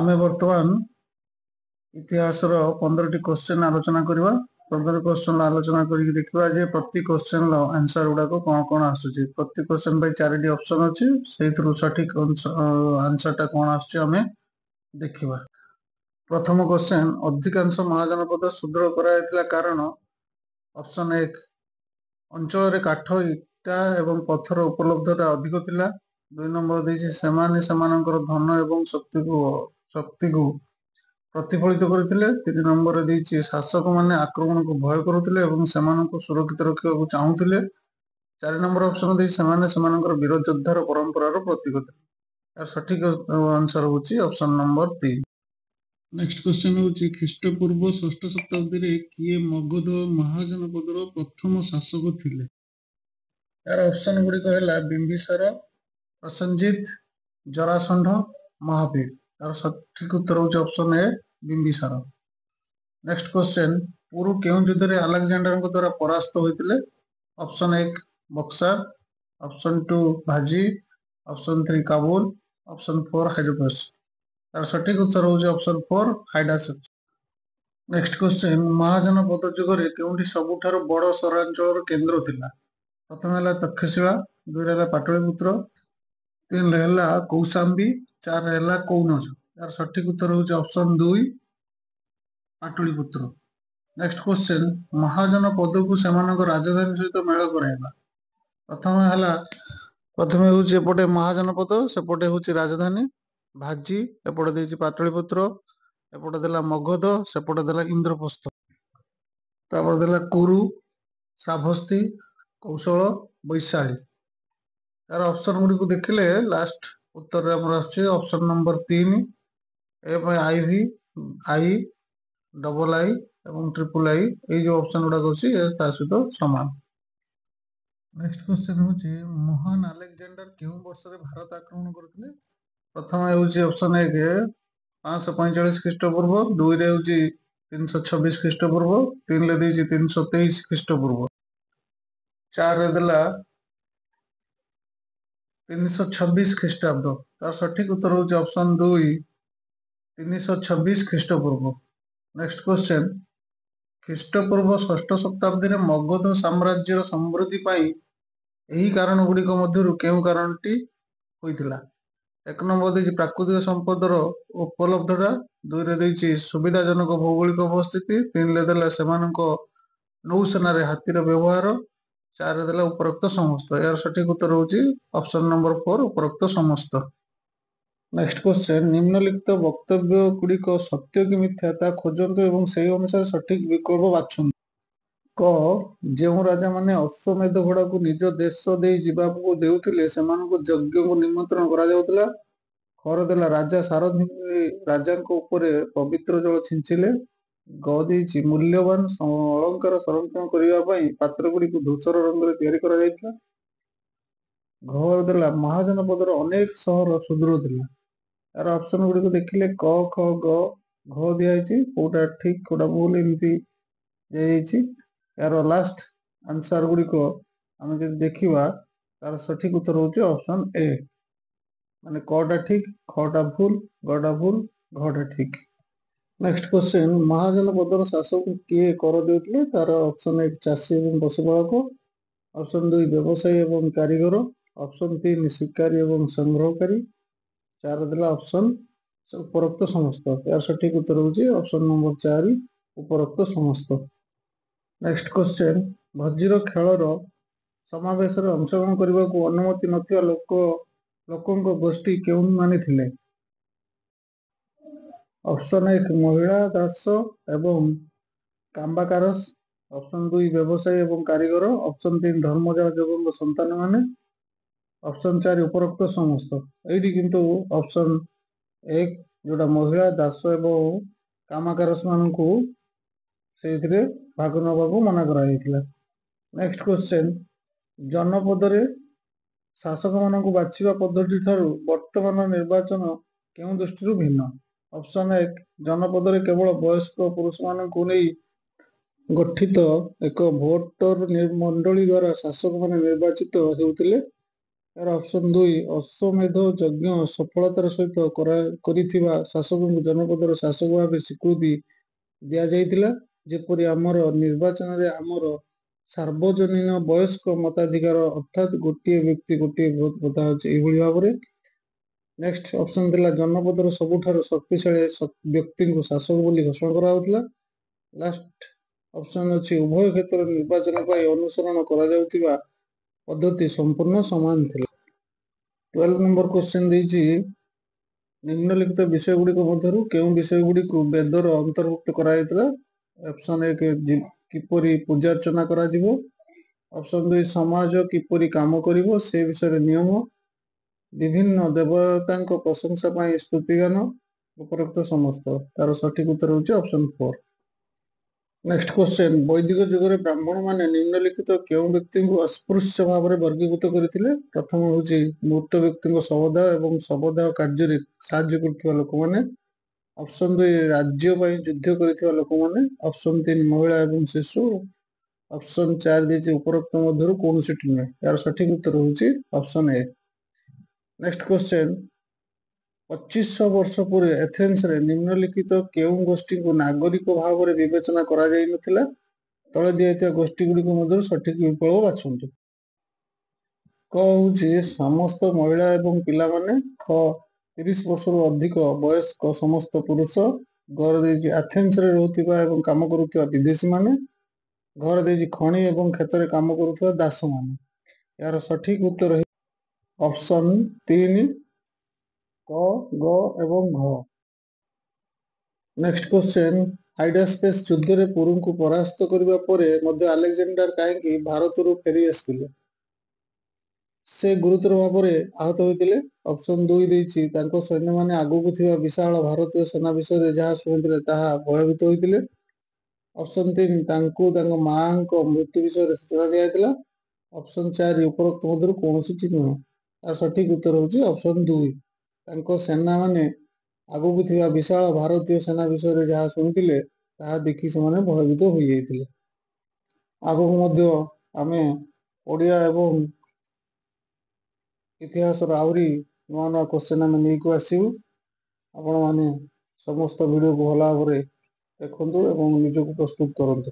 आमे वर्तमान इतिहास 15 क्वेश्चन आलोचना करवा। 15 क्वेश्चन आलोचना करके देखा जे प्रति क्वेश्चन आंसर गुड़ाक कौन कौन आसुची। प्रति क्वेश्चन भाई 4टी ऑप्शन अच्छी से सठिक आंसर टा कौन आसुची देखा। प्रथम क्वेश्चन अधिकांश महाजनपद सुदृढ़ कराइथिला कारण। ऑप्शन 1 अंचल काठ इटा एवं पत्थर उपलब्धता अधिक थिला। 2 नंबर देछि सेमाने सेमानकर धन एवं शक्ति को प्रतिफलित करथिले। 3 नंबर देछि शासक माने आक्रमण को भय करुथिले एवं सेमाननको सुरक्षित रखिबा को चाहुथिले। 4 नंबर ऑप्शन देछि सेमाने सेमानकर वीर योद्धार परंपरार प्रतीक थिले। यार सठिक आंसर होछि ऑप्शन नंबर 3। नेक्स्ट क्वेश्चन होछि ख्रीष्टपूर्व 6ठ शताब्दी रे किए मगध महाजनपदर प्रथम शासक थिले। यार ऑप्शन गुडी कहला बिंबिसार, प्रसेनजित, जरासंध, महावीर। यार सठिक उत्तर होछि option A Bimbisara. Next question Puru केउ युद्ध रे अलेक्जेंडर को द्वारा परास्त होइतिले। ऑप्शन 1 बक्सर, ऑप्शन 2 भाजी, ऑप्शन 3 काबुल, ऑप्शन 4 हाइड्रोपस। यार सठिक उत्तर होछि ऑप्शन 4 हाइडास। नेक्स्ट क्वेश्चन महाजनपद जुगरे केउंठी सबुठार बड़ सहरांचल केंद्र थिला। प्रथम है तक्षशिला, 2 है पाटलिपुत्र, 3 है कौशाम्बी, 4 है कौनज। यार सठिक उत्तर होछि ऑप्शन 2 पाटलिपुत्र। नेक्स्ट क्वेश्चन महाजनपद को सेमानक राजधानी सहित मेल कराइबा। प्रथम होछि एपटे महाजनपद सेपटे होछि राजधानी। भाजी एपटे देछि पाटलिपुत्र, एपटे देला मगध, सेपटे देला इंद्रप्रस्थ। तापर देला कुरु, श्रावस्ती, कौशल, वैशाली। यार ऑप्शन गुडी को देखिले लास्ट उत्तर रे हमर आछि option number 3 A IV, I, double I एवं ट्रिपल आई। ए जो ऑप्शन गुडा अछि ता सहित समान। नेक्स्ट क्वेश्चन होछि महान अलेक्जेंडर केउ वर्ष रे भारत आक्रमण करथिले। प्रथम होछि ऑप्शन 1 545 ख्रीष्टपूर्व, 2 रे होछि 326 ख्रीष्टपूर्व, 3 ले देछि 323 ख्रीष्टपूर्व, 4 रे देला 326 ख्रीष्टाब्द। तार सठिक उत्तर होछि ऑप्शन 2 326 ख्रीष्टपूर्व। नेक्स्ट क्वेश्चन ख्रीष्टपूर्व 6ठ शताब्दी रे मगध साम्राज्यर समृद्धि पाई एही कारण गुडी को मध्यरु केउ कारणटी होइतिला। 1 नंबर देछि प्राकृतिक संपदर उपलब्धता, 2 रे देछि सुविधाजनक भौगोलिक अवस्थिति, 3 ले देला सेमानक नौसेना रे हाथीर व्यवहार, 4 रे देला उपरोक्त समस्त। यार सठिक उत्तर होछि ऑप्शन नंबर 4 उपरोक्त समस्त। नेक्स्ट क्वेश्चन निम्नलिखित वक्तव्य गुड़िक सत्य कि मिथ्या ता खोजंतु एवं सही अनुसार सठिक विकल्प बाछंतु। क जेउ राजा माने अश्वमेध घोड़ा को निज देश देई जिबाकू देउथिले सेमानकु यज्ञ को निमंत्रण करा जाउतला। खर देला राजा सारथी राजा को ऊपर पवित्र जल छिंचिले। ग देछि मूल्यवान अलंकार संरक्षण करिवा पई पात्र गुडी को धूसर रंग रे तयारी करा जाइतला। घ देला महाजनपदर अनेक शहर सुदृढ़ थिला। यार ऑप्शन गुडी को देखिले क ख ग घ दिया आइछि कोटा ठीक कोटा भूल एमती जाइछि। यार लास्ट आंसर गुडी को हम जे देखिबा तार सठिक उत्तर होछि ऑप्शन ए माने कटा ठीक खटा भूल गटा भूल घटा ठीक। नेक्स्ट क्वेश्चन महाजनपदर शासक किए कर देउथिले। तार ऑप्शन 1 चाषी एवं पशुपालक, ऑप्शन 2 व्यवसायी एवं कारीगर, ऑप्शन 3 शिकारी एवं संग्रहकारी, 4 देला ऑप्शन उपरोक्त समस्त। यार सठिक उत्तर होछि ऑप्शन नंबर 4 उपरोक्त समस्त। नेक्स्ट क्वेश्चन भजीर खेलर समावेश रे अंशग्रहण करबा को अनुमति नथिया लोकंक गोष्ठी केउन माने थिले। ऑप्शन 1 महिला दास एवं काम्बाकारस, ऑप्शन 2 व्यवसायी एवं कारीगर, ऑप्शन 3 धर्मजाल जोगंग संतान माने, ऑप्शन 4 उपरोक्त समस्त। एठी किंतु ऑप्शन 1 जोटा महिला दास एवं कामाकारस मानकू सेथिरे भाग नबाकू मना करा जायतिला। नेक्स्ट क्वेश्चन जनपद रे शासक मानकू बाछिबा पद्धति ठारू वर्तमान निर्वाचन केउ दृष्टि भिन्न। ऑप्शन 1 जनपद रे केवल वयस्क पुरुष मानकू नै गठित एक भोटर मंडली द्वारा शासक माने निर्वाचित हेउतिले। यार ऑप्शन 2 अश्वमेध यज्ञ सफलतार सहित करिथिबा शासकଙ୍କୁ जनपदर शासक भावे स्वीकृति दिया जाइतिला। जेपरि आमर निर्वाचन रे आमर सार्वजनीन वयस्क मताधिकार अर्थात गोटे व्यक्ति गोटे भोट प्रथा अछि एभଳି भाବରେ। नेक्स्ट ऑप्शन थिला जनपदर सबुठार शक्तिशाली व्यक्ति को शासक बोली घोषणा करा होतिला। लास्ट ऑप्शन अछि उभय क्षेत्र निर्वाचन पाई अनुसरण करा जाउतिबा पद्धति संपूर्ण समान थिला। 12 नंबर क्वेश्चन देछि निम्नलिखित विषय गुड़िक मध्यरु केउं विषय गुड़िक वेदर अंतर्भुक्त करा जायतिला। ऑप्शन 1 किपरि पूजार्चना करा जिवो। ऑप्शन 2 समाज किपरि काम करिवो से विषय नियम। विभिन्न देवतांक प्रशंसा पाई स्तुतिगान उपरोक्त समस्त। तार सठिक उत्तर होछि ऑप्शन 4। नेक्स्ट क्वेश्चन वैदिक युग रे ब्राह्मण माने निम्नलिखित केउं व्यक्ति को अस्पृश्य भाव में वर्गीकृत करथिले। प्रथम होछि मृत व्यक्ति को शवदाह एवं शवदाह कार्य रे साहाय्य करथिबा लोक माने। ऑप्शन 2 राज्य पाई युद्ध करथिबा लोक माने। ऑप्शन 3 महिला एवं शिशु। ऑप्शन 4 देछि उपरोक्त मध्यरु कोनोसी नुहे। यार सठिक उत्तर होछि ऑप्शन ए। नेक्स्ट क्वेश्चन 2500 वर्ष पूर्व एथेंस रे निम्नलिखित केउं गोष्ठी को नागरिक भाव में विवेचना करा जाय नथिला। तळे दियाइଥିବା गोष्ठी गुड़िक मध्यरु सठिक विकल्प बाछंतु। क होछि समस्त महिला एवं पिला माने। ख 30 वर्ष रु अधिक वयस्क समस्त पुरुष। घर देछि एथेंस रे रहउतिबा एवं काम करुतिबा विदेशी माने। घर देछि खଣି एवं क्षेत्र रे काम करुतिबा दास माने। यार सठिक उत्तर है ऑप्शन 3 क ग एवं घ। नेक्स्ट क्वेश्चन हाइडास्पेस युद्ध रे पुरुं को परास्त करबा परे मध्य अलेक्जेंडर काहेकि भारत रु फेरी आस्तिले। से गुरुतर भाव में आहत होइतिले। ऑप्शन 2 देछि तांको सैन्य माने आगु को थिबा विशाल भारतीय सेना विषय रे जहा सुनितिले ताहा भयभीत होइतिले। ऑप्शन 3 तांको तांको मां को मृत्यु विषय रे सूचना दियाइतिला। ऑप्शन 4 उपरोक्त मध्यरु कोनोसी ठीक नुहे। तार सठिक उत्तर होछि ऑप्शन 2 तांको सेना माने आगु को थिबा विशाल भारतीय सेना विषय रे जहा सुनितिले ताहा देखि से माने भयभीत होई जाइतिले। आगु मध्य आमे ओडिया एवं इतिहास आहुरी नुआ नुआ क्वेश्चन आमे नेइको आसिबु। आपण माने समस्त वीडियो को भला भाବରେ देखंतु एवं निजको प्रस्तुत करंतु।